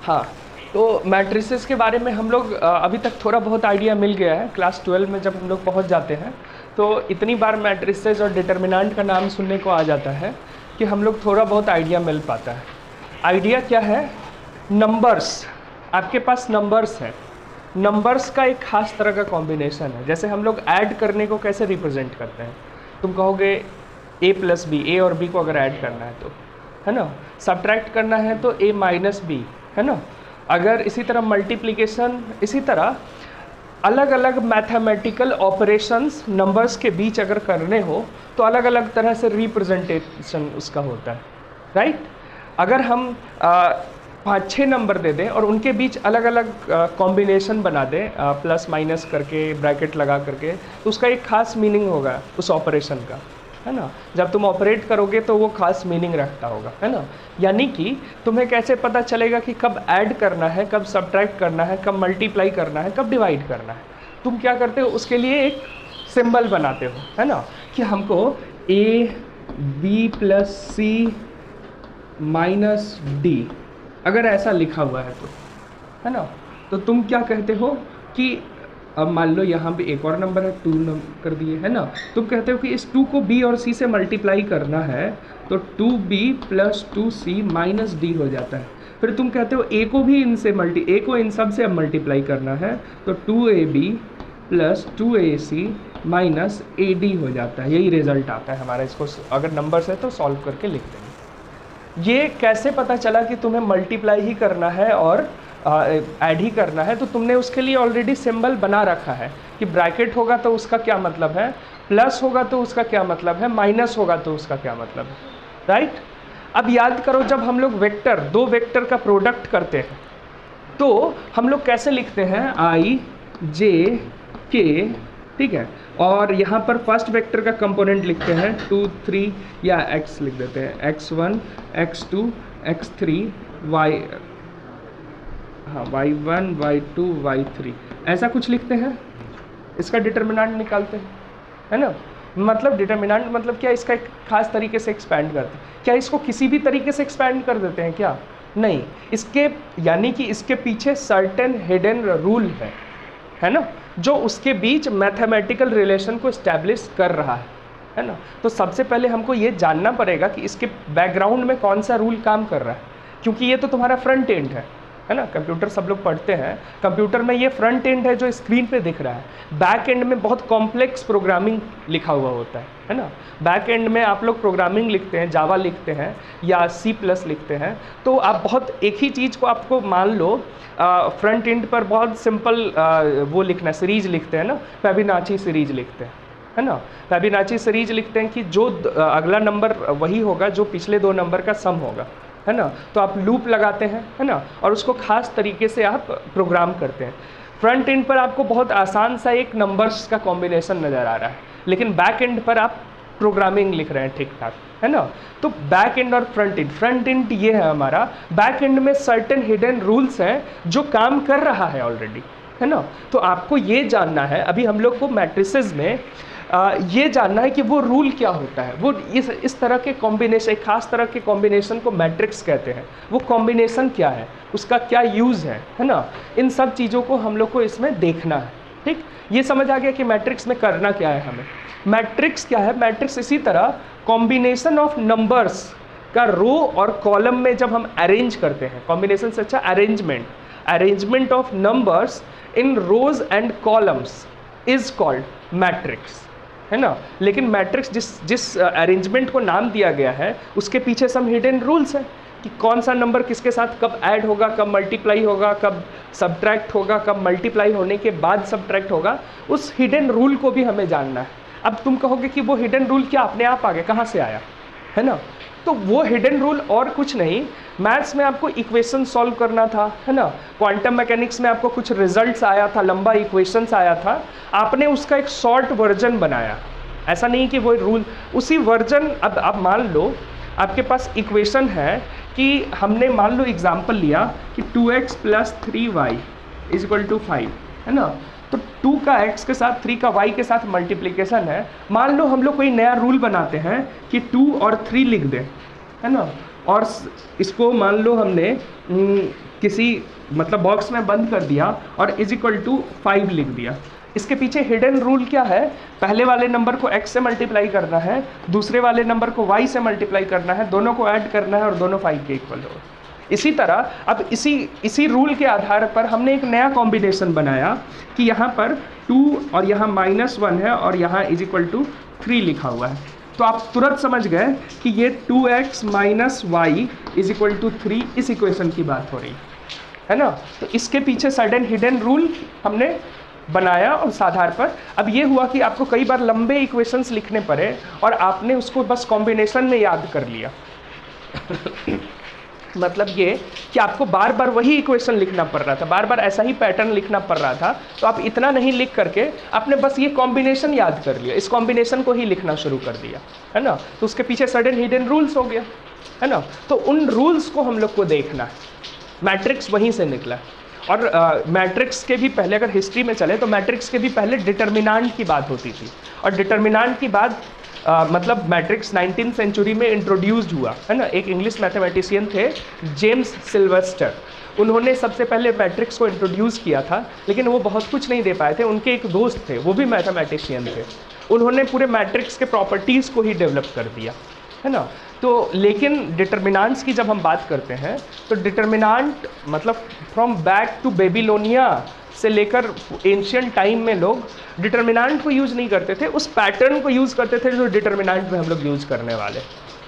हाँ, तो मैट्रिसेस के बारे में हम लोग अभी तक थोड़ा बहुत आइडिया मिल गया है। क्लास 12 में जब हम लोग पहुंच जाते हैं तो इतनी बार मैट्रिसेस और डिटर्मिनेंट का नाम सुनने को आ जाता है कि हम लोग थोड़ा बहुत आइडिया मिल पाता है। आइडिया क्या है? नंबर्स, आपके पास नंबर्स है, नंबर्स का एक खास तरह का कॉम्बिनेशन है। जैसे हम लोग ऐड करने को कैसे रिप्रेजेंट करते हैं, तुम कहोगे a प्लस बी, ए और बी को अगर ऐड करना है तो, है ना। सब्ट्रैक्ट करना है तो a माइनस बी, है ना। अगर इसी तरह मल्टीप्लिकेशन, इसी तरह अलग अलग मैथमेटिकल ऑपरेशंस नंबर्स के बीच अगर करने हो तो अलग अलग तरह से रिप्रेजेंटेशन उसका होता है, राइट। अगर हम 5-6 नंबर दे दें और उनके बीच अलग अलग कॉम्बिनेशन बना दें, प्लस माइनस करके, ब्रैकेट लगा करके, तो उसका एक खास मीनिंग होगा उस ऑपरेशन का, है ना। जब तुम ऑपरेट करोगे तो वो खास मीनिंग रखता होगा, है ना। यानी कि तुम्हें कैसे पता चलेगा कि कब ऐड करना है, कब सब्ट्रैक्ट करना है, कब मल्टीप्लाई करना है, कब डिवाइड करना है। तुम क्या करते हो, उसके लिए एक सिंबल बनाते हो, है ना, कि हमको a b plus C minus D अगर ऐसा लिखा हुआ है तो, है ना। तो तुम क्या कहते हो कि अब मान लो यहाँ पे एक और नंबर है, 2 कर दिए, है ना। तुम कहते हो कि इस 2 को b और c से मल्टीप्लाई करना है तो 2b plus 2c minus D हो जाता है। फिर तुम कहते हो a को भी इनसे a को इन सब से अब मल्टीप्लाई करना है तो 2ab plus 2ac minus ad हो जाता है। यही रिजल्ट आता है हमारा। इसको अगर नंबर है तो सॉल्व करके लिख देंगे। ये कैसे पता चला कि तुम्हें मल्टीप्लाई ही करना है और ऐड ही करना है? तो तुमने उसके लिए ऑलरेडी सिंबल बना रखा है कि ब्रैकेट होगा तो उसका क्या मतलब है, प्लस होगा तो उसका क्या मतलब है, माइनस होगा तो उसका क्या मतलब है, राइट। अब याद करो, जब हम लोग वेक्टर, 2 वेक्टर का प्रोडक्ट करते हैं तो हम लोग कैसे लिखते हैं, i j k, ठीक है। और यहाँ पर फर्स्ट वेक्टर का कंपोनेंट लिखते हैं 2 3 या x लिख देते हैं, x1 x2 x3 y, हाँ y1 y2 y3 ऐसा कुछ लिखते हैं। इसका डिटर्मिनेंट निकालते हैं, है ना। मतलब डिटर्मिनेंट मतलब क्या, इसका एक खास तरीके से एक्सपैंड करते हैं क्या, इसको किसी भी तरीके से एक्सपैंड कर देते हैं क्या? नहीं, इसके यानी कि इसके पीछे सर्टेन हिडन रूल है ना, जो उसके बीच मैथमेटिकल रिलेशन को इस्टेब्लिश कर रहा है ना। तो सबसे पहले हमको ये जानना पड़ेगा कि इसके बैकग्राउंड में कौन सा रूल काम कर रहा है, क्योंकि ये तो तुम्हारा फ्रंट एंड है ना। कंप्यूटर सब लोग पढ़ते हैं, कंप्यूटर में ये फ्रंट एंड है जो स्क्रीन पे दिख रहा है। बैक एंड में बहुत कॉम्प्लेक्स प्रोग्रामिंग लिखा हुआ होता है ना। बैक एंड में आप लोग प्रोग्रामिंग लिखते हैं, जावा लिखते हैं या C+ लिखते हैं, तो आप बहुत एक ही चीज़ को आपको मान लो फ्रंट एंड पर बहुत सिंपल वो लिखना, सीरीज लिखते हैं ना, फिबोनाची सीरीज लिखते हैं, है ना। फिबोनाची सीरीज लिखते हैं कि जो अगला नंबर वही होगा जो पिछले 2 नंबर का सम होगा, है ना। तो आप लूप लगाते हैं, है ना, और उसको खास तरीके से आप प्रोग्राम करते हैं। फ्रंट एंड पर आपको बहुत आसान सा एक नंबर्स का कॉम्बिनेशन नज़र आ रहा है, लेकिन बैक एंड पर आप प्रोग्रामिंग लिख रहे हैं ठीक ठाक, है ना। तो बैक एंड और फ्रंट एंड ये है हमारा। बैक एंड में सर्टेन हिडन रूल्स हैं जो काम कर रहा है ऑलरेडी, है ना। तो आपको ये जानना है, अभी हम लोग को मैट्रिसेस में ये जानना है कि वो रूल क्या होता है। वो इस तरह के कॉम्बिनेशन, एक खास तरह के कॉम्बिनेशन को मैट्रिक्स कहते हैं। वो कॉम्बिनेशन क्या है, उसका क्या यूज़ है ना। इन सब चीज़ों को हम लोग को इसमें देखना है, ठीक। ये समझ आ गया कि मैट्रिक्स में करना क्या है हमें। मैट्रिक्स क्या है? मैट्रिक्स इसी तरह कॉम्बिनेशन ऑफ नंबर्स का रो और कॉलम में जब हम अरेंज करते हैं, कॉम्बिनेशन से अच्छा arrangement of numbers in rows and columns is called matrix, है ना। लेकिन मैट्रिक्स जिस अरेंजमेंट को नाम दिया गया है उसके पीछे सम हिडन रूल्स हैं कि कौन सा नंबर किसके साथ कब ऐड होगा, कब मल्टीप्लाई होगा, कब सब्ट्रैक्ट होगा, कब मल्टीप्लाई होने के बाद सब्ट्रैक्ट होगा। उस हिडन रूल को भी हमें जानना है। अब तुम कहोगे कि वो हिडन रूल क्या अपने आप आ गया, कहाँ से आया, है ना। तो वो हिडन रूल और कुछ नहीं, मैथ्स में आपको इक्वेशन सॉल्व करना था, है ना। क्वांटम मैकेनिक्स में आपको कुछ रिजल्ट्स आया था, लंबा इक्वेशंस आया था, आपने उसका एक शॉर्ट वर्जन बनाया। ऐसा नहीं कि वो रूल उसी वर्जन। अब आप मान लो आपके पास इक्वेशन है कि हमने मान लो एग्जाम्पल लिया कि 2x + 3y = 5, है ना। तो 2 का x के साथ, 3 का y के साथ मल्टीप्लिकेशन है। मान लो हम लोग कोई नया रूल बनाते हैं कि 2 और 3 लिख दें, है ना, और इसको मान लो हमने किसी मतलब बॉक्स में बंद कर दिया और इज इक्वल टू 5 लिख दिया। इसके पीछे हिडन रूल क्या है? पहले वाले नंबर को x से मल्टीप्लाई करना है, दूसरे वाले नंबर को y से मल्टीप्लाई करना है, दोनों को ऐड करना है और दोनों 5 के इक्वल हो। इसी तरह अब इसी रूल के आधार पर हमने एक नया कॉम्बिनेशन बनाया कि यहाँ पर 2 और यहाँ -1 है और यहाँ इज इक्वल टू 3 लिखा हुआ है। तो आप तुरंत समझ गए कि ये 2x - y is equal to 3 इस इक्वेशन की बात हो रही है ना। तो इसके पीछे सडन हिडन रूल हमने बनाया और उस आधार पर अब ये हुआ कि आपको कई बार लंबे इक्वेशंस लिखने पड़े और आपने उसको बस कॉम्बिनेशन में याद कर लिया। मतलब ये कि आपको बार बार वही इक्वेशन लिखना पड़ रहा था, बार बार ऐसा ही पैटर्न लिखना पड़ रहा था, तो आप इतना नहीं लिख करके आपने बस ये कॉम्बिनेशन याद कर लिया, इस कॉम्बिनेशन को ही लिखना शुरू कर दिया, है ना। तो उसके पीछे सडन हिडन रूल्स हो गया, है ना। तो उन रूल्स को हम लोग को देखना है, मैट्रिक्स वहीं से निकला। और मैट्रिक्स के भी पहले अगर हिस्ट्री में चले तो मैट्रिक्स के भी पहले डिटर्मिनांट की बात होती थी, और डिटर्मिनांट की बात मतलब मैट्रिक्स 19th सेंचुरी में इंट्रोड्यूस्ड हुआ, है ना। एक इंग्लिश मैथमेटिशियन थे जेम्स सिल्वेस्टर, उन्होंने सबसे पहले मैट्रिक्स को इंट्रोड्यूस किया था, लेकिन वो बहुत कुछ नहीं दे पाए थे। उनके एक दोस्त थे, वो भी मैथमेटिशियन थे, उन्होंने पूरे मैट्रिक्स के प्रॉपर्टीज़ को ही डेवलप कर दिया, है ना। तो लेकिन डिटर्मिनांट्स की जब हम बात करते हैं तो डिटर्मिनांट मतलब फ्रॉम बैक टू बेबीलोनिया से लेकर एंशियंट टाइम में लोग डिटर्मिनांट को यूज़ नहीं करते थे, उस पैटर्न को यूज़ करते थे जो डिटर्मिनांट में हम लोग यूज़ करने वाले,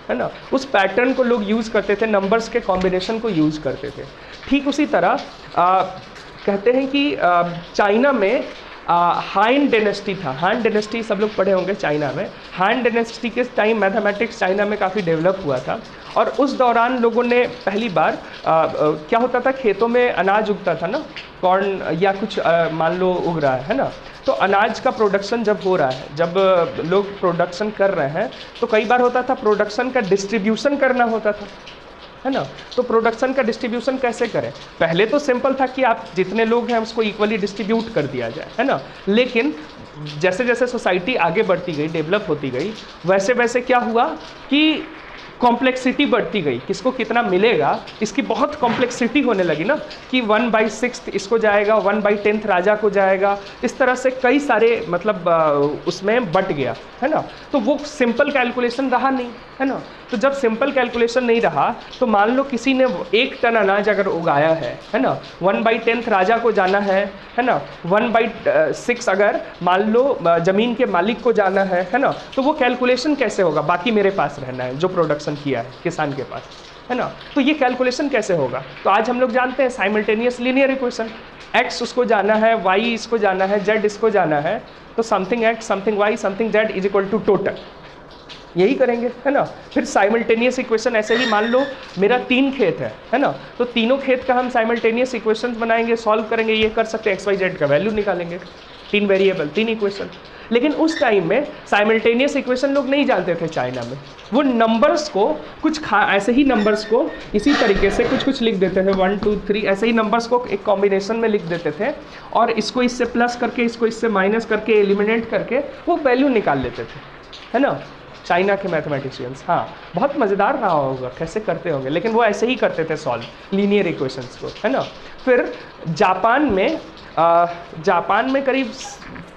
है ना। उस पैटर्न को लोग यूज़ करते थे, नंबर्स के कॉम्बिनेशन को यूज़ करते थे। ठीक उसी तरह कहते हैं कि चाइना में हान डायनेस्टी था। हान डायनेस्टी सब लोग पढ़े होंगे चाइना में। हान डायनेस्टी के टाइम मैथमेटिक्स चाइना में काफ़ी डेवलप हुआ था, और उस दौरान लोगों ने पहली बार क्या होता था, खेतों में अनाज उगता था ना, कॉर्न या कुछ मान लो उग रहा है ना। तो अनाज का प्रोडक्शन जब हो रहा है, जब लोग प्रोडक्शन कर रहे हैं, तो कई बार होता था प्रोडक्शन का डिस्ट्रीब्यूशन करना होता था, है ना। तो प्रोडक्शन का डिस्ट्रीब्यूशन कैसे करें? पहले तो सिंपल था कि आप जितने लोग हैं उसको इक्वली डिस्ट्रीब्यूट कर दिया जाए, है ना। लेकिन जैसे जैसे सोसाइटी आगे बढ़ती गई, डेवलप होती गई, वैसे वैसे क्या हुआ कि कॉम्प्लेक्सिटी बढ़ती गई, किसको कितना मिलेगा इसकी बहुत कॉम्प्लेक्सिटी होने लगी ना, कि 1/6 इसको जाएगा, 1/10 राजा को जाएगा, इस तरह से कई सारे मतलब उसमें बट गया, है ना। तो वो सिंपल कैलकुलेशन रहा नहीं, है ना। तो जब सिंपल कैलकुलेशन नहीं रहा तो मान लो किसी ने 1 टन अनाज अगर उगाया है ना, 1/10 राजा को जाना है ना, 1/6 अगर मान लो ज़मीन के मालिक को जाना है ना। तो वो कैलकुलेशन कैसे होगा? बाकी मेरे पास रहना है जो प्रोडक्शन किया है किसान के पास, है ना। तो ये कैलकुलेशन कैसे होगा? तो आज हम लोग जानते हैं साइमल्टेनियस लीनियर इक्वेशन, x उसको जाना है, y इसको जाना है, z इसको जाना है, तो something x something y something z is equal to total, यही करेंगे, है ना। फिर साइमल्टेनियस इक्वेशन ऐसे ही मान लो मेरा 3 खेत है ना, तो तीनों खेत का हम साइमल्टेनियस इक्वेशंस बनाएंगे, सॉल्व करेंगे, ये कर सकते हैं, एक्स वाई जेड का वैल्यू निकालेंगे, 3 वेरिएबल 3 इक्वेशन। लेकिन उस टाइम में साइमल्टेनियस इक्वेशन लोग नहीं जानते थे चाइना में, वो नंबर्स को कुछ ऐसे ही नंबर्स को इसी तरीके से कुछ कुछ लिख देते थे, 1 2 3 ऐसे ही नंबर्स को एक कॉम्बिनेशन में लिख देते थे, और इसको इससे प्लस करके इसको इससे माइनस करके एलिमिनेट करके वो वैल्यू निकाल लेते थे, है ना। चाइना के मैथमेटिशियंस, हाँ, बहुत मज़ेदार रहा होगा, कैसे करते होंगे, लेकिन वो ऐसे ही करते थे सॉल्व लीनियर इक्वेशंस को, है ना। फिर जापान में करीब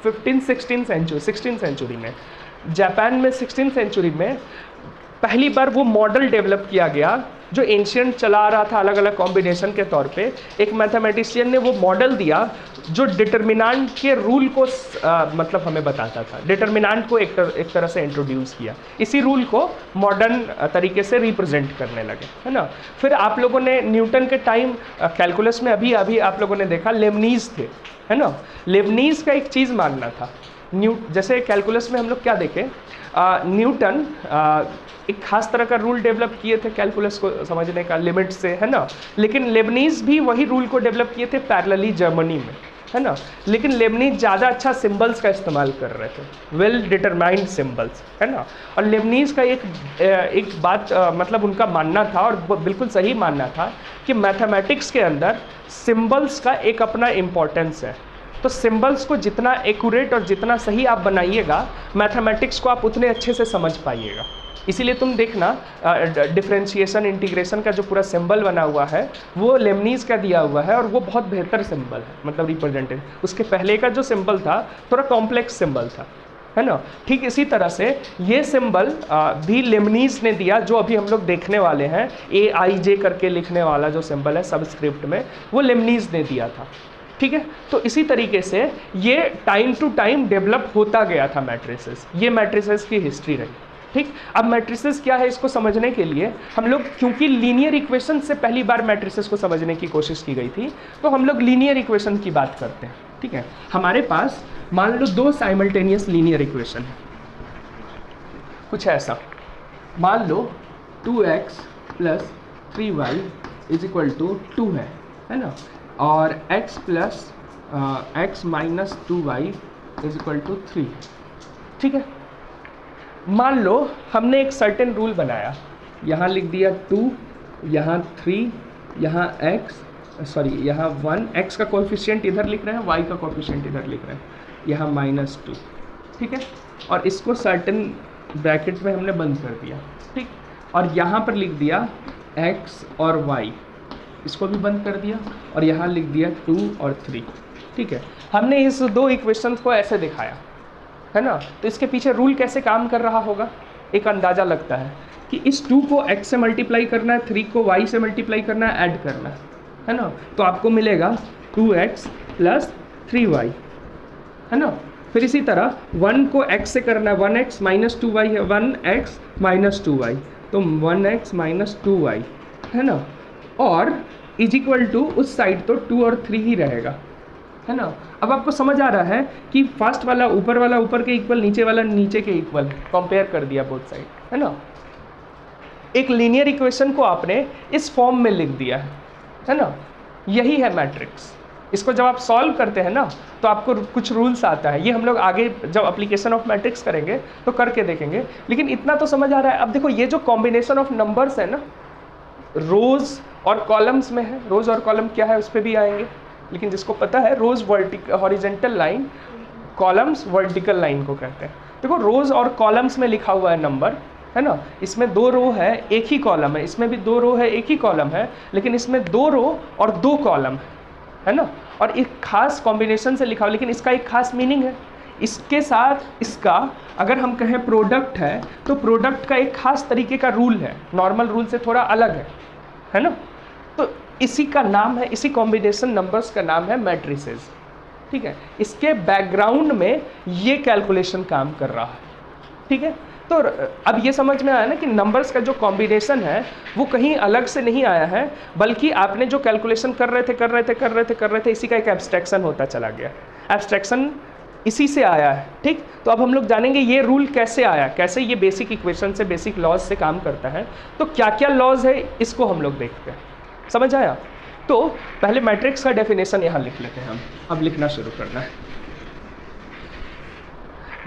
16th सेंचुरी में, जापान में 16th सेंचुरी में पहली बार वो मॉडल डेवलप किया गया जो एंशियंट चला आ रहा था अलग अलग कॉम्बिनेशन के तौर पे। एक मैथमेटिशियन ने वो मॉडल दिया जो डिटर्मिनांट के रूल को मतलब हमें बताता था, डिटर्मिनांट को एक तरह से इंट्रोड्यूस किया, इसी रूल को मॉडर्न तरीके से रिप्रेजेंट करने लगे, है ना। फिर आप लोगों ने न्यूटन के टाइम कैलकुलस में अभी आप लोगों ने देखा लेबनीज थे, है ना। लेबनीज का एक चीज़ मानना था, जैसे कैलकुलस में हम लोग क्या देखें, न्यूटन एक खास तरह का रूल डेवलप किए थे कैलकुलस को समझने का, लिमिट से, है ना। लेकिन लेबनीज भी वही रूल को डेवलप किए थे पैरेलली जर्मनी में, है ना। लेकिन लेबनीज ज़्यादा अच्छा सिंबल्स का इस्तेमाल कर रहे थे, वेल डिटरमाइंड सिंबल्स, है ना। और लेबनीज का एक बात मतलब उनका मानना था, और बिल्कुल सही मानना था, कि मैथमेटिक्स के अंदर सिंबल्स का एक अपना इम्पोर्टेंस है। तो सिंबल्स को जितना एक्यूरेट और जितना सही आप बनाइएगा, मैथमेटिक्स को आप उतने अच्छे से समझ पाइएगा। इसीलिए तुम देखना डिफरेंशिएशन इंटीग्रेशन का जो पूरा सिंबल बना हुआ है वो लेमनीज का दिया हुआ है और वो बहुत बेहतर सिंबल है, मतलब रिप्रेजेंटेड। उसके पहले का जो सिंबल था थोड़ा कॉम्प्लेक्स सिंबल था, है ना। ठीक इसी तरह से ये सिंबल भी लेमनीज ने दिया, जो अभी हम लोग देखने वाले हैं। AIJ करके लिखने वाला जो सिंबल है सबस्क्रिप्ट में, वो लेमनीज ने दिया था। ठीक है, तो इसी तरीके से ये टाइम टू टाइम डेवलप होता गया था मैट्रिसेस। ये मैट्रिसेस की हिस्ट्री रही। ठीक, अब मैट्रिसेस क्या है इसको समझने के लिए हम लोग, क्योंकि लीनियर इक्वेशन से पहली बार मैट्रिसेस को समझने की कोशिश की गई थी, तो हम लोग लीनियर इक्वेशन की बात करते हैं। ठीक है, हमारे पास मान लो दो साइमल्टेनियस लीनियर इक्वेशन है, कुछ ऐसा। मान लो 2x + 3y = 2 है ना, और x - 2y = 3। ठीक है, मान लो हमने एक सर्टेन रूल बनाया, यहाँ लिख दिया 2, यहाँ 3, यहाँ यहाँ 1, x का कोएफिशिएंट इधर लिख रहे हैं, y का कोएफिशिएंट इधर लिख रहे हैं, यहाँ -2। ठीक है, और इसको सर्टेन ब्रैकेट में हमने बंद कर दिया। ठीक, और यहाँ पर लिख दिया x और y, इसको भी बंद कर दिया, और यहाँ लिख दिया 2 और 3। ठीक है, हमने इस दो इक्वेशंस को ऐसे दिखाया, है ना। तो इसके पीछे रूल कैसे काम कर रहा होगा, एक अंदाज़ा लगता है कि इस 2 को x से मल्टीप्लाई करना है, 3 को y से मल्टीप्लाई करना है, ऐड करना है ना। तो आपको मिलेगा 2x + 3y, है ना। फिर इसी तरह 1 को x से करना है, 1x - 2y है, 1x - 2y, तो 1x - 2y, है ना। और = उस साइड तो 2 और 3 ही रहेगा, है ना। अब आपको समझ आ रहा है कि फर्स्ट वाला ऊपर के इक्वल, नीचे वाला नीचे के इक्वल, कंपेयर कर दिया बोथ साइड, है ना। एक लीनियर इक्वेशन को आपने इस फॉर्म में लिख दिया है ना। यही है मैट्रिक्स। इसको जब आप सॉल्व करते हैं ना तो आपको कुछ रूल्स आता है, ये हम लोग आगे जब एप्लीकेशन ऑफ मैट्रिक्स करेंगे तो करके देखेंगे, लेकिन इतना तो समझ आ रहा है। अब देखो ये जो कॉम्बिनेशन ऑफ नंबर्स है ना, रोज और कॉलम्स में है। रोज और कॉलम क्या है उस पर भी आएंगे, लेकिन जिसको पता है, rows horizontal line, columns vertical line को कहते हैं। देखो रोज और कॉलम्स में लिखा हुआ है नंबर, है ना। इसमें 2 रो है, एक ही कॉलम है, इसमें भी 2 रो है, एक ही कॉलम है, लेकिन इसमें 2 रो और 2 कॉलम है ना। और एक खास कॉम्बिनेशन से लिखा हुआ, लेकिन इसका एक खास मीनिंग है। इसके साथ इसका अगर हम कहें प्रोडक्ट है, तो प्रोडक्ट का एक खास तरीके का रूल है, नॉर्मल रूल से थोड़ा अलग है ना। तो इसी का नाम है, इसी कॉम्बिनेशन नंबर्स का नाम है मैट्रिसेस। ठीक है, इसके बैकग्राउंड में ये कैलकुलेशन काम कर रहा है। ठीक है, तो अब ये समझ में आया ना कि नंबर्स का जो कॉम्बिनेशन है वो कहीं अलग से नहीं आया है, बल्कि आपने जो कैलकुलेशन कर रहे थे इसी का एक एब्स्ट्रैक्शन होता चला गया। एब्स्ट्रैक्शन इसी से आया है। ठीक, तो अब हम लोग जानेंगे ये रूल कैसे आया, कैसे ये बेसिक इक्वेशन से, बेसिक लॉज से काम करता है। तो क्या क्या लॉज है इसको हम लोग देखते हैं। समझ आया? तो पहले मैट्रिक्स का डेफिनेशन यहाँ लिख लेते हैं हम, अब लिखना शुरू करना है।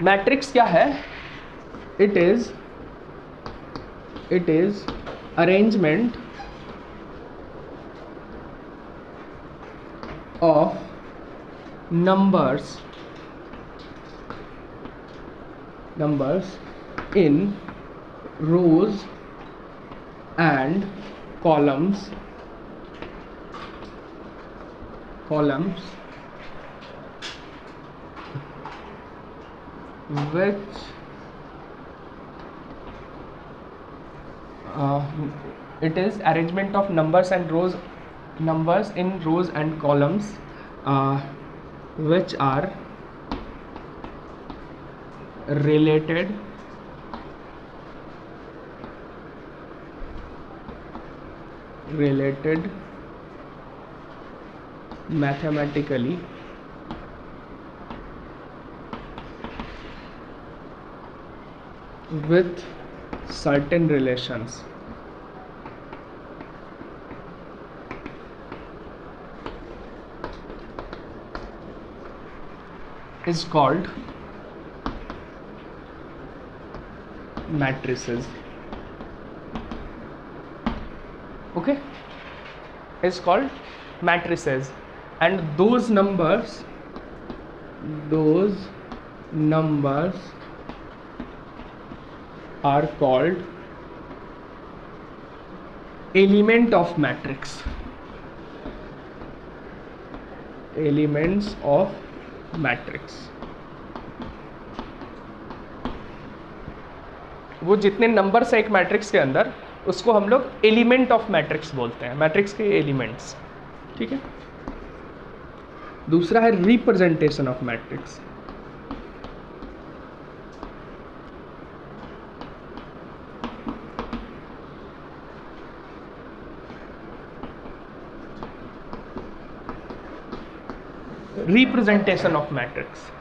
मैट्रिक्स क्या है? It is arrangement of numbers in rows and columns which it is arrangement of numbers in rows and columns which are related mathematically with certain relations. Is called matrices. Okay, is called matrices, and those numbers those numbers are called element of matrix, elements of matrix। वो जितने numbers है एक matrix के अंदर उसको हम लोग element of matrix बोलते हैं, मैट्रिक्स के एलिमेंट्स। ठीक है। दूसरा है representation of matrix. Representation of matrix.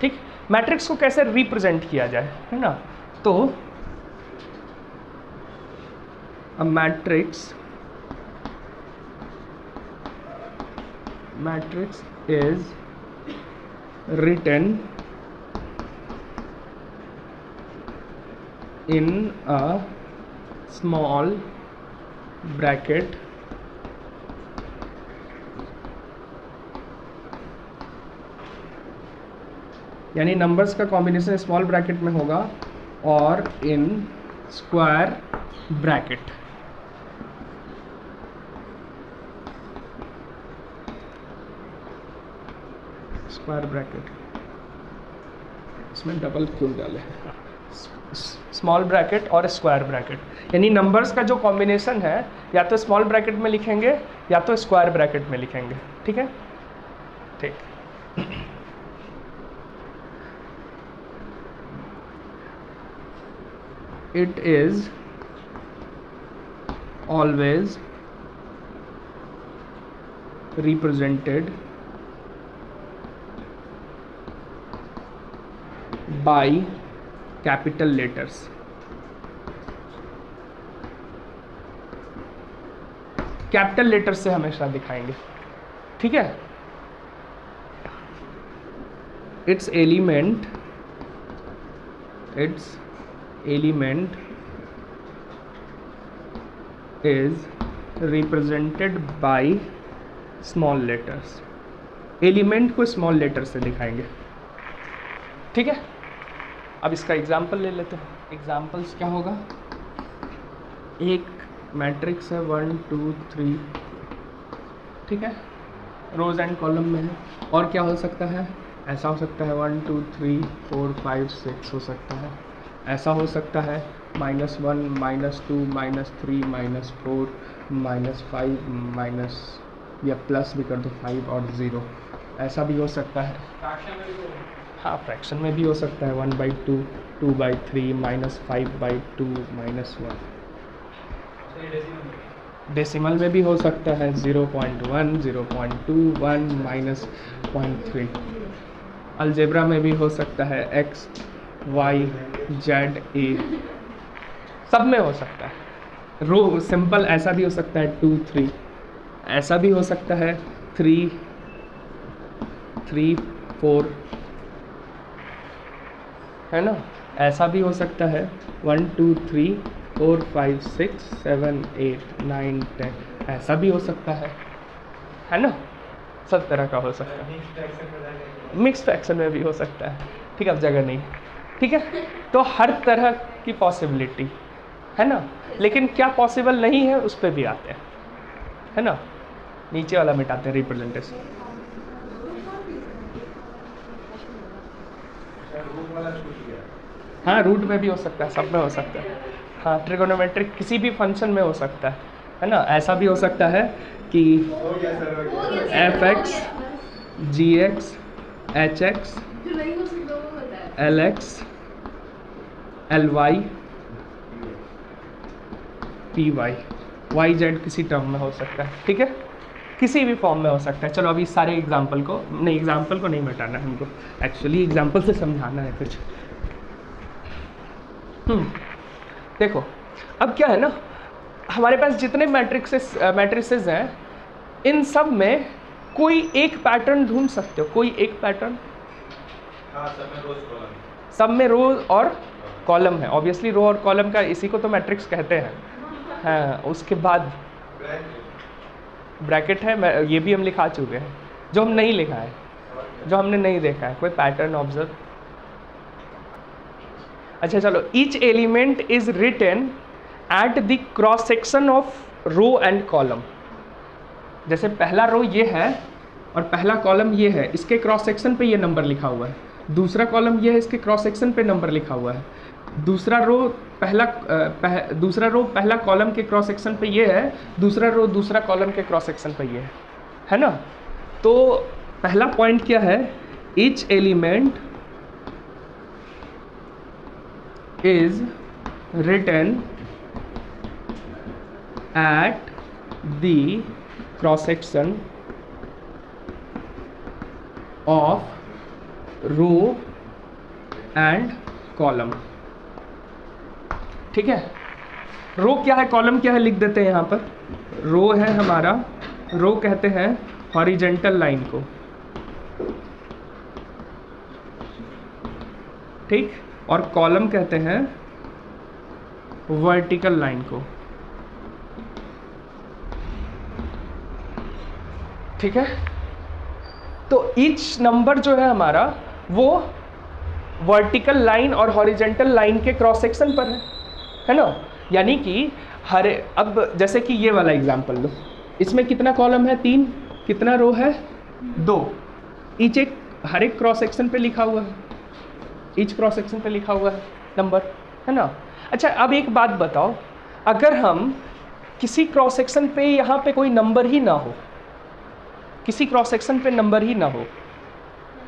ठीक, मैट्रिक्स को कैसे रिप्रेजेंट किया जाए, है ना। तो a matrix is written in a small bracket यानी नंबर्स का कॉम्बिनेशन स्मॉल ब्रैकेट में होगा और in square bracket. Square bracket, इसमें डबल क्यों डाले, स्मॉल ब्रैकेट और स्क्वायर ब्रैकेट, यानी नंबर्स का जो कॉम्बिनेशन है या तो स्मॉल ब्रैकेट में लिखेंगे या तो स्क्वायर ब्रैकेट में लिखेंगे। ठीक है, ठीक। It is always represented by capital letters। Capital letter से हमेशा दिखाएंगे। ठीक है। its element is represented by small letters। Element को स्मॉल लेटर से दिखाएंगे। ठीक है। अब इसका एग्जाम्पल ले लेते हैं। एग्जाम्पल्स क्या होगा, एक मैट्रिक्स है 1 2 3, ठीक है, रोज एंड कॉलम में है। और क्या हो सकता है, ऐसा हो सकता है 1 2 3 4 5 6 हो सकता है, ऐसा हो सकता है -1 -2 -3 -4 -5 माइनस या प्लस भी कर दो 5 और 0, ऐसा भी हो सकता है। हाँ, फ्रैक्शन में भी हो सकता है 1/2 2/3 -5/2 -1। डेसिमल में भी हो सकता है 0.1 0.2 1 -0.3। अलजेब्रा में भी हो सकता है x y z a, सब में हो सकता है। रो सिंपल ऐसा भी हो सकता है 2 3, ऐसा भी हो सकता है 3 3 4, है ना। ऐसा भी हो सकता है 1 2 3 4 5 6 7 8 9 10, ऐसा भी हो सकता है ना। सब तरह का हो सकता है। मिक्स फ्रैक्शन में भी हो सकता है। ठीक है, अब जगह नहीं। ठीक है, तो हर तरह की पॉसिबिलिटी है ना, लेकिन क्या पॉसिबल नहीं है उस पर भी आते हैं, है ना। नीचे वाला मिटाते हैं रिप्रेजेंटेशन। हाँ, रूट में भी हो सकता है, सब में हो सकता है। हाँ, ट्रिगोनोमेट्रिक किसी भी फंक्शन में हो सकता है ना। ऐसा भी हो सकता है कि fx gx hx lx ly py yz किसी टर्म में हो सकता है। ठीक है, किसी भी फॉर्म में हो सकता है। चलो अभी सारे एग्जाम्पल को नहीं मिटाना है हमको, एक्चुअली एग्जाम्पल से समझाना है कुछ। देखो, अब क्या है ना, हमारे पास जितने मैट्रिसेस हैं, इन सब में कोई एक पैटर्न ढूंढ सकते हो, कोई एक पैटर्न। सब में रो और कॉलम है। ऑब्वियसली रो और कॉलम का, इसी को तो मैट्रिक्स कहते हैं। हाँ, उसके बाद ब्रैकेट है, ये भी हम लिखा चुके हैं। जो हम नहीं लिखा है जो हमने नहीं देखा है, कोई पैटर्न ऑब्जर्व। अच्छा चलो, each element is written at the cross section of row and column. जैसे पहला रो ये है और पहला कॉलम ये है, इसके क्रॉस सेक्शन पे ये नंबर लिखा हुआ है, दूसरा कॉलम ये है, इसके क्रॉस सेक्शन पे नंबर लिखा हुआ है, दूसरा रो पहला कॉलम के क्रॉस सेक्शन पे ये है, दूसरा रो दूसरा कॉलम के क्रॉस सेक्शन पे ये है ना। तो पहला पॉइंट क्या है, each element is written at the cross section of row and column. ठीक है, रो क्या है कॉलम क्या है लिख देते हैं यहाँ पर। रो है हमारा, रो कहते हैं हॉरिजेंटल लाइन को, ठीक, और कॉलम कहते हैं वर्टिकल लाइन को। ठीक है, तो ईच नंबर जो है हमारा वो वर्टिकल लाइन और हॉरिजेंटल लाइन के क्रॉस सेक्शन पर है ना। यानी कि हर, अब जैसे कि ये वाला एग्जांपल लो, इसमें कितना कॉलम है 3, कितना रो है 2, ईच एक हर एक क्रॉस सेक्शन पे लिखा हुआ है, ईच क्रॉस सेक्शन पे लिखा हुआ है नंबर, है ना। अच्छा अब एक बात बताओ, अगर हम किसी क्रॉस सेक्शन पे यहाँ पे कोई नंबर ही ना हो, किसी क्रॉस सेक्शन पे नंबर ही ना हो,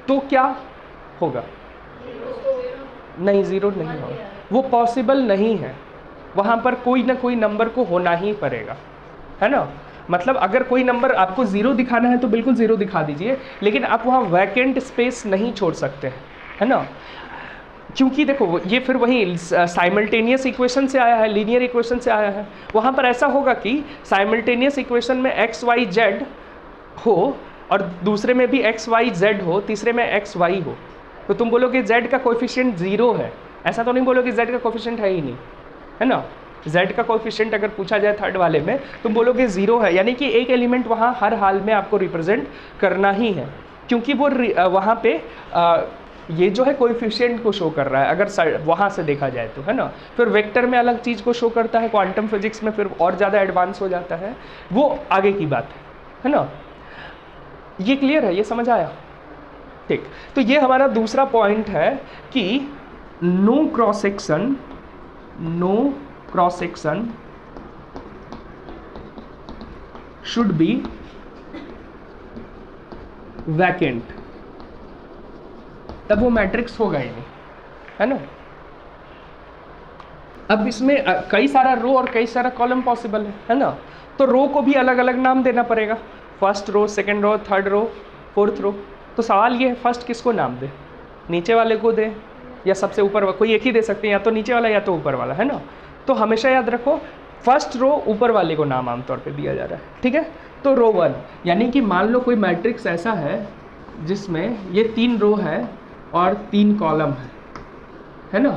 तो क्या होगा? नहीं, ज़ीरो नहीं होगा, वो पॉसिबल नहीं है, वहाँ पर कोई ना कोई नंबर को होना ही पड़ेगा, है ना। मतलब अगर कोई नंबर आपको ज़ीरो दिखाना है तो बिल्कुल ज़ीरो दिखा दीजिए, लेकिन आप वहाँ वैकेंट स्पेस नहीं छोड़ सकते हैं, है ना। क्योंकि देखो ये फिर वही साइमल्टेनियस इक्वेशन से आया है, लीनियर इक्वेशन से आया है। वहाँ पर ऐसा होगा कि साइमल्टेनियस इक्वेशन में एक्स वाई जेड हो और दूसरे में भी एक्स वाई जेड हो, तीसरे में एक्स वाई हो, तो तुम बोलोगे जेड का कोएफिशिएंट 0 है, ऐसा तो नहीं बोलोगे जेड का कोएफिशिएंट है ही नहीं, है ना। जेड का कोएफिशिएंट अगर पूछा जाए थर्ड वाले में, तुम बोलोगे 0 है, यानी कि एक एलिमेंट वहाँ हर हाल में आपको रिप्रेजेंट करना ही है, क्योंकि वो वहाँ पे ये जो है कोएफिशिएंट को शो कर रहा है, अगर वहाँ से देखा जाए तो, है ना। फिर वेक्टर में अलग चीज़ को शो करता है, क्वांटम फिजिक्स में फिर और ज़्यादा एडवांस हो जाता है, वो आगे की बात है ना। ये क्लियर है, ये समझ आया? ठीक, तो ये हमारा दूसरा पॉइंट है कि no cross section should be vacant, तब वो मैट्रिक्स होगा ही नहीं, है ना। अब इसमें कई सारा रो और कई सारा कॉलम पॉसिबल है ना, तो रो को भी अलग अलग नाम देना पड़ेगा, first row, second row, third row, fourth row. तो सवाल ये है फर्स्ट किसको नाम दे, नीचे वाले को दे या सबसे ऊपर, कोई एक ही दे सकते हैं, या तो नीचे वाला या तो ऊपर वाला, है ना। तो हमेशा याद रखो फर्स्ट रो ऊपर वाले को नाम आमतौर पे दिया जा रहा है, ठीक है। तो रो 1, यानी कि मान लो कोई मैट्रिक्स ऐसा है जिसमें ये 3 रो है और 3 कॉलम है ना।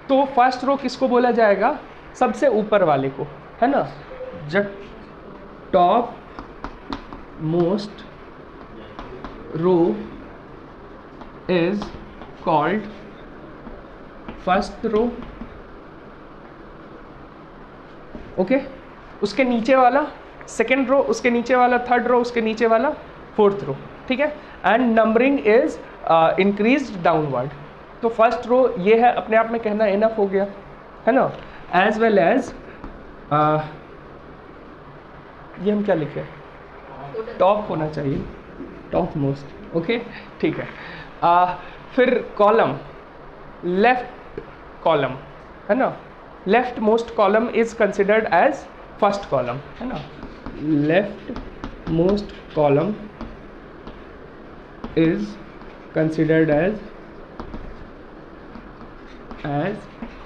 तो फर्स्ट रो किसको बोला जाएगा? सबसे ऊपर वाले को, है ना। जब topmost row is called first row, okay. उसके नीचे वाला सेकेंड रो, उसके नीचे वाला थर्ड रो, उसके नीचे वाला फोर्थ रो, ठीक है। And numbering is increased downward. तो फर्स्ट रो ये है, अपने आप में कहना इनफ हो गया, है ना। एज वेल एज ये हम क्या लिखे, टॉप होना चाहिए, टॉप मोस्ट, ओके, ठीक है। फिर कॉलम, लेफ्ट कॉलम, है ना। Leftmost column is considered as first column, है ना। Leftmost column is considered as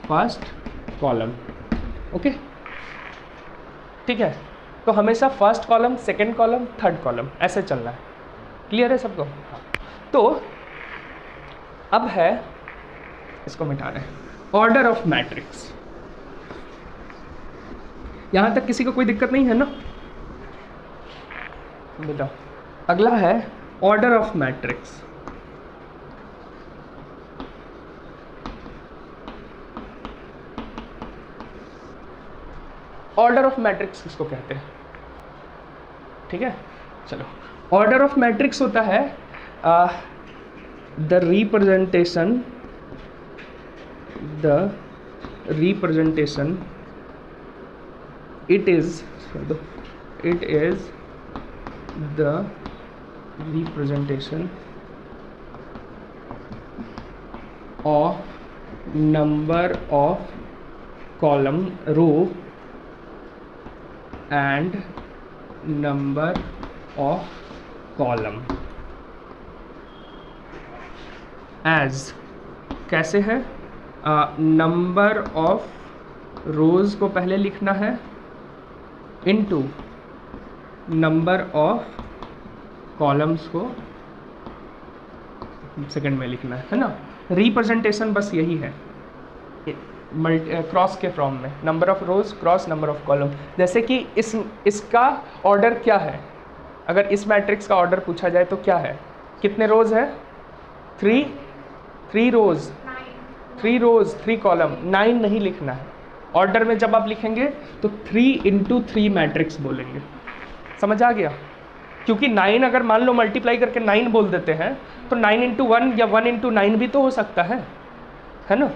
first column, okay, ठीक है। तो हमेशा first column, second column, third column ऐसे चलना है। क्लियर है सबको? तो अब है, इसको मिटा रहे हैं, ऑर्डर ऑफ मैट्रिक्स। यहां तक किसी को कोई दिक्कत नहीं है ना बेटा? अगला है order of matrix, order of matrix किसको कहते हैं? ठीक है, चलो ऑर्डर ऑफ मैट्रिक्स होता है the representation it is the representation of number of column row and number of column as, कैसे है, नंबर ऑफ रोज को पहले लिखना है इनटू नंबर ऑफ कॉलम्स को सेकंड में लिखना है ना। रिप्रेजेंटेशन बस यही है क्रॉस के फॉर्म में, number of rose cross number of column. जैसे कि इसका ऑर्डर क्या है, अगर इस मैट्रिक्स का ऑर्डर पूछा जाए तो क्या है, कितने रोज है, थ्री रोज 3 कॉलम, 9 नहीं लिखना है। ऑर्डर में जब आप लिखेंगे तो 3 into 3 मैट्रिक्स बोलेंगे, समझ आ गया? क्योंकि 9 अगर मान लो मल्टीप्लाई करके 9 बोल देते हैं तो 9 into 1 या 1 into 9 भी तो हो सकता है ना।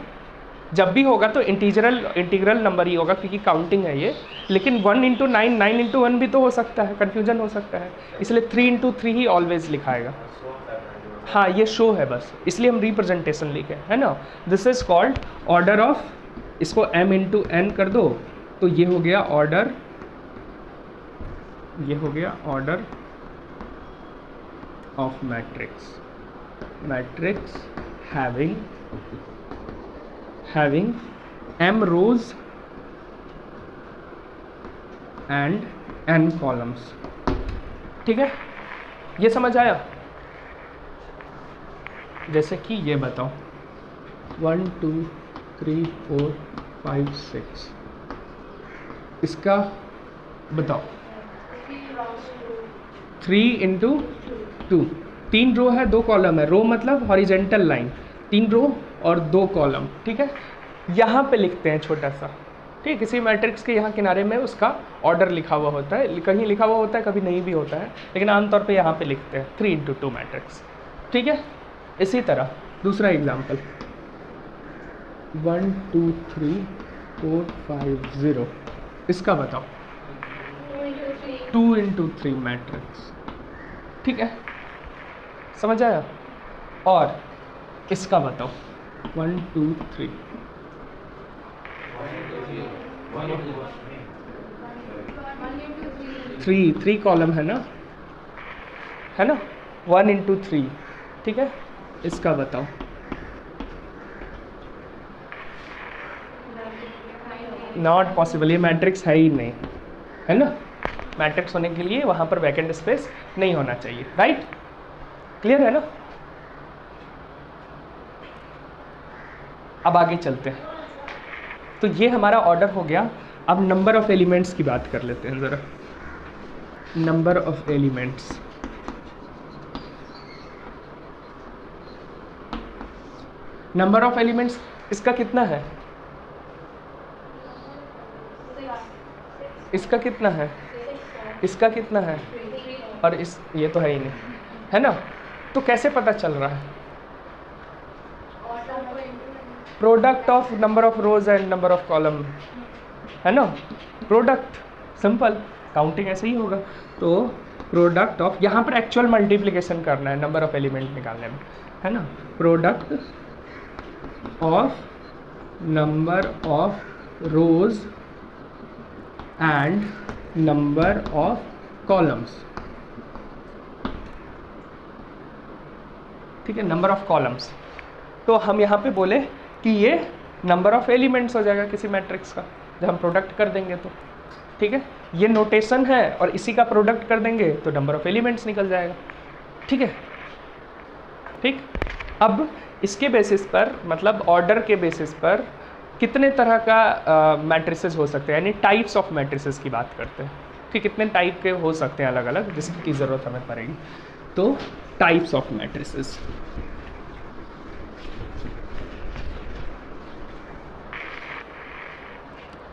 जब भी होगा तो इंटीग्रल नंबर ही होगा क्योंकि काउंटिंग है ये, लेकिन 1 into 9 9 into 1 भी तो हो सकता है, कन्फ्यूजन हो सकता है, इसलिए 3 into 3 ही ऑलवेज लिखाएगा। हाँ, ये शो है बस, इसलिए हम रिप्रेजेंटेशन लिखे, है ना। This is called order of, इसको m into n कर दो तो ये हो गया ऑर्डर, ये हो गया order of matrix having m rows and n columns। ठीक है, ये समझ आया? जैसे कि ये बताओ 1 2 3 4 5 6, इसका बताओ 3 into 2, 3 रो है 2 कॉलम है, रो मतलब हॉरिजेंटल लाइन, 3 रो और 2 कॉलम। ठीक है, यहाँ पे लिखते हैं छोटा सा, ठीक, किसी मैट्रिक्स के यहाँ किनारे में उसका ऑर्डर लिखा हुआ होता है, कहीं लिखा हुआ होता है, कभी नहीं भी होता है, लेकिन आमतौर पे यहाँ पे लिखते हैं 3 into 2 मैट्रिक्स। ठीक है, इसी तरह दूसरा एग्जाम्पल 1 2 3 4 5 0, इसका बताओ 2 into 3 मैट्रिक्स। ठीक है, समझ आया? और इसका बताओ 1 2 3, 3 कॉलम है ना, 1 into 3। ठीक है, इसका बताओ नॉट पॉसिबल, ये मैट्रिक्स है ही नहीं, है ना। मैट्रिक्स होने के लिए वहाँ पर वैकेंट स्पेस नहीं होना चाहिए, राइट? क्लियर है ना? अब आगे चलते हैं। तो ये हमारा ऑर्डर हो गया। अब नंबर ऑफ एलिमेंट्स की बात कर लेते हैं ज़रा। Number of elements, number of elements इसका कितना है, इसका कितना है, इसका कितना है, और इस ये तो है ही नहीं, है ना। तो कैसे पता चल रहा है? Product of number of rose and number of column, है ना। प्रोडक्ट सिंपल, काउंटिंग ऐसे ही होगा। तो प्रोडक्ट ऑफ, यहाँ पर एक्चुअल मल्टीप्लिकेशन करना है नंबर ऑफ एलिमेंट निकालने में, है ना। Product of number of rose and number of columns. ठीक है, नंबर ऑफ कॉलम्स। तो हम यहाँ पे बोले कि ये नंबर ऑफ एलिमेंट्स हो जाएगा किसी मैट्रिक्स का जब हम प्रोडक्ट कर देंगे तो। ठीक है, ये नोटेशन है और इसी का प्रोडक्ट कर देंगे तो नंबर ऑफ एलिमेंट्स निकल जाएगा। ठीक है, ठीक। अब इसके बेसिस पर, मतलब ऑर्डर के बेसिस पर कितने तरह का मैट्रिसेस हो सकते हैं, यानी टाइप्स ऑफ मैट्रिसेस की बात करते हैं कि कितने टाइप के हो सकते हैं अलग अलग, जिसकी ज़रूरत हमें पड़ेगी। तो टाइप्स ऑफ मैट्रिसेस।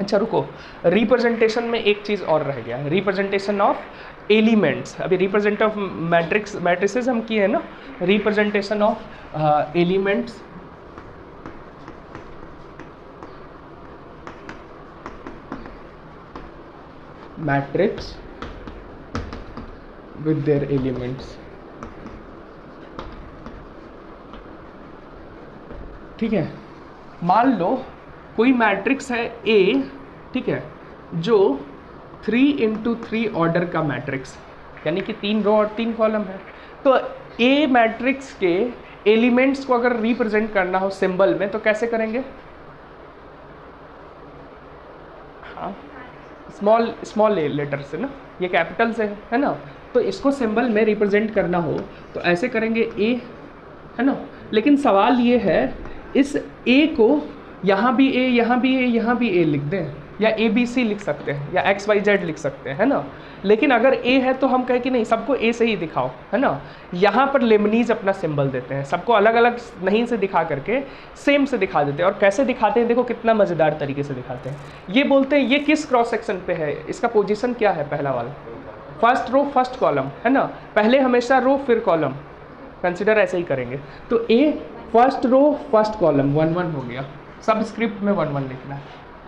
अच्छा रुको, रिप्रेजेंटेशन में एक चीज़ और रह गया, रिप्रेजेंटेशन ऑफ एलिमेंट्स। अभी रिप्रेजेंट ऑफ मैट्रिसेस हम किए हैं ना, representation of elements matrix with their elements. ठीक है, मान लो कोई मैट्रिक्स है ए, ठीक है, जो 3 इंटू 3 ऑर्डर का मैट्रिक्स, यानी कि 3 रो और 3 कॉलम है। तो ए मैट्रिक्स के एलिमेंट्स को अगर रिप्रेजेंट करना हो सिंबल में तो कैसे करेंगे? हाँ, स्मॉल लेटर से ना, ये कैपिटल से है ना, तो इसको सिंबल में रिप्रेजेंट करना हो तो ऐसे करेंगे ए, है ना। लेकिन सवाल ये है, इस ए को यहाँ भी ए, यहाँ भी ए, यहाँ भी ए लिख दें, या ए बी सी लिख सकते हैं, या एक्स वाई जेड लिख सकते हैं, है ना। लेकिन अगर ए है तो हम कहें कि नहीं, सबको ए से ही दिखाओ, है ना। यहाँ पर लेमनीज अपना सिंबल देते हैं, सबको अलग अलग नहीं से दिखा करके सेम से दिखा देते हैं। और कैसे दिखाते हैं देखो, कितना मज़ेदार तरीके से दिखाते हैं। ये बोलते हैं ये किस क्रॉस सेक्शन पे है, इसका पोजीशन क्या है, पहला वाला फर्स्ट रो फर्स्ट कॉलम, है ना। पहले हमेशा रो फिर कॉलम, कंसिडर ऐसे ही करेंगे। तो ए फर्स्ट रो फर्स्ट कॉलम 1 1 हो गया, सब स्क्रिप्ट में 1 1 लिखना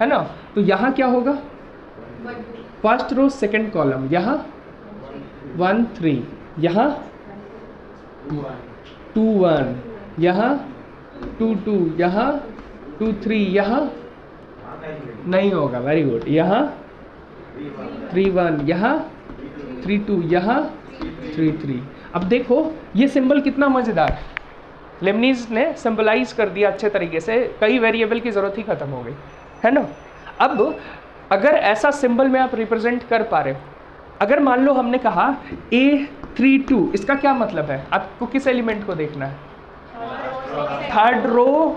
है ना। तो यहाँ क्या होगा, फर्स्ट रो सेकंड कॉलम, यहाँ 1 3, यहाँ 2 1, यहाँ 2 2, यहाँ 2 3, यहाँ नहीं होगा, वेरी गुड, यहाँ 3 1, यहाँ 3 2, यहाँ 3 3। अब देखो ये सिंबल कितना मज़ेदार है, लेमनीज ने सिंबलाइज कर दिया अच्छे तरीके से, कई वेरिएबल की ज़रूरत ही ख़त्म हो गई, है ना। अब अगर ऐसा सिंबल में आप रिप्रेजेंट कर पा रहे हो, अगर मान लो हमने कहा A32, इसका क्या मतलब है, आपको किस एलिमेंट को देखना है, third row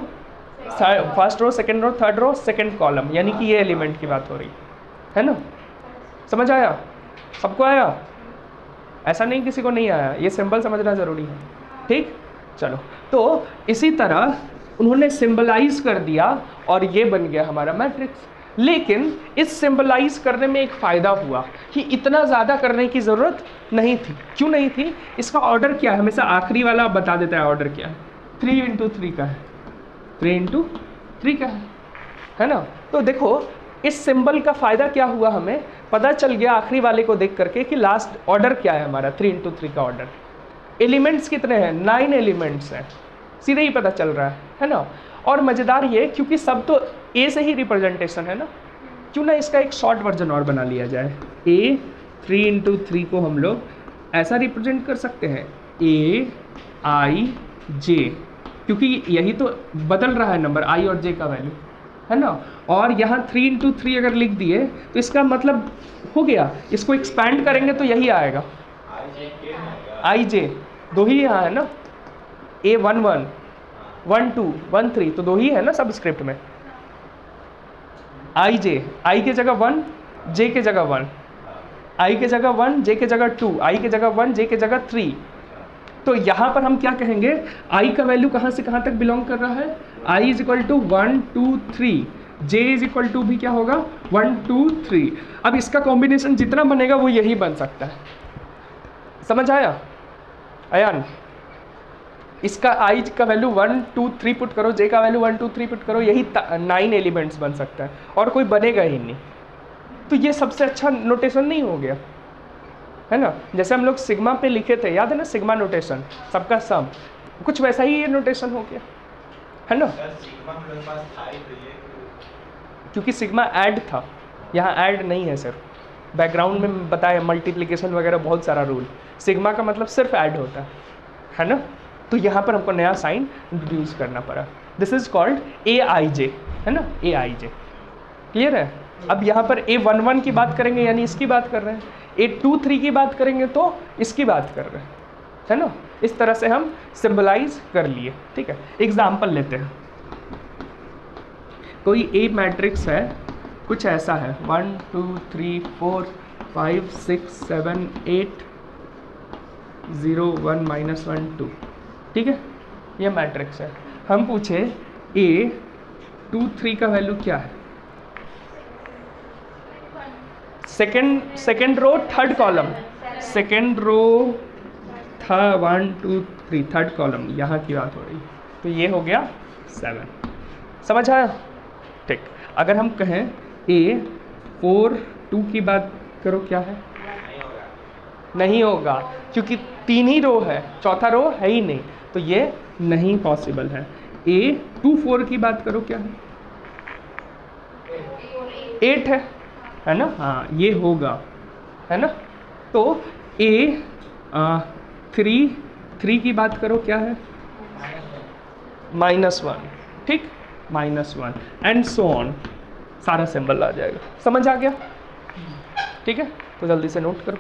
first row second row third row second column, यानी कि ये एलिमेंट की बात हो रही है ना। समझ आया, सबको आया, ऐसा नहीं किसी को नहीं आया, ये सिंबल समझना ज़रूरी है, ठीक। चलो, तो इसी तरह उन्होंने सिंबलाइज कर दिया और ये बन गया हमारा मैट्रिक्स। लेकिन इस सिंबलाइज करने में एक फ़ायदा हुआ कि इतना ज़्यादा करने की ज़रूरत नहीं थी। क्यों नहीं थी? इसका ऑर्डर क्या है, हमेशा आखिरी वाला बता देता है ऑर्डर क्या है, 3 इंटू 3 का है, 3 इंटू 3 का है ना। तो देखो इस सिंबल का फ़ायदा क्या हुआ, हमें पता चल गया आखिरी वाले को देख करके कि लास्ट ऑर्डर क्या है हमारा, 3 इंटू 3 का ऑर्डर। एलिमेंट्स कितने हैं, 9 एलिमेंट्स हैं, सीधे ही पता चल रहा है ना। और मज़ेदार ये, क्योंकि सब तो ए से ही रिप्रेजेंटेशन है ना, क्यों ना इसका एक शॉर्ट वर्जन और बना लिया जाए। ए 3 इंटू 3 को हम लोग ऐसा रिप्रेजेंट कर सकते हैं, ए आई जे, क्योंकि यही तो बदल रहा है नंबर, आई और जे का वैल्यू, है ना। और यहाँ 3 इंटू 3 अगर लिख दिए तो इसका मतलब हो गया, इसको एक्सपैंड करेंगे तो यही आएगा, आई जे, दो ही यहाँ है ना, A 1 1 1 2 1 3, तो दो ही है ना सब स्क्रिप्ट में। आई जे, आई के जगह 1, जे के जगह 1, आई के जगह 1, जे के जगह 2, आई के जगह 1, जे के जगह 3। तो यहाँ पर हम क्या कहेंगे, आई का वैल्यू कहाँ से कहाँ तक बिलोंग कर रहा है, I is equal to 1 2 3, J is equal to भी क्या होगा 1 2 3। अब इसका कॉम्बिनेशन जितना बनेगा वो यही बन सकता है, समझ आया अयान। इसका आई का वैल्यू 1 2 3 पुट करो, जे का वैल्यू 1 2 3 पुट करो, यही 9 एलिमेंट्स बन सकता है और कोई बनेगा ही नहीं। तो ये सबसे अच्छा नोटेशन नहीं हो गया, है ना। जैसे हम लोग सिग्मा पे लिखे थे, याद है ना, सिग्मा नोटेशन, सबका सम, कुछ वैसा ही ये नोटेशन हो गया, है ना। क्योंकि सिग्मा ऐड था, यहाँ ऐड नहीं है सिर्फ, बैकग्राउंड में बताया मल्टीप्लिकेशन वगैरह बहुत सारा रूल, सिग्मा का मतलब सिर्फ ऐड होता है ना। तो यहाँ पर हमको नया साइन इंट्रोड्यूस करना पड़ा, दिस इज कॉल्ड AIJ, है ना, AIJ, क्लियर है। अब यहाँ पर A 1 1 की बात करेंगे यानी इसकी बात कर रहे हैं, A 2 3 की बात करेंगे तो इसकी बात कर रहे हैं, है ना। इस तरह से हम सिंबलाइज कर लिए, ठीक है। एग्जाम्पल लेते हैं, कोई A मैट्रिक्स है, कुछ ऐसा है 1 2 3 4 5 6 7 8 0 1 -1 2, ठीक है, ये मैट्रिक्स है। हम पूछे A 2 3 का वैल्यू क्या है, second row third column, second row था 1 2 3 थर्ड कॉलम, यहाँ की बात हो रही, तो ये हो गया 7। समझ आया? ठीक। अगर हम कहें A 4 2 की बात करो, क्या है? नहीं होगा, क्योंकि 3 ही रो है, चौथा रो है ही नहीं, तो ये नहीं पॉसिबल है। A 2 4 की बात करो, क्या है? 8 है ना? हाँ, ये होगा, है ना? तो A 3 की बात करो, क्या है? -1, ठीक, -1 एंड सो ऑन, सारा सिंबल आ जाएगा। समझ आ गया? ठीक है, तो जल्दी से नोट करो।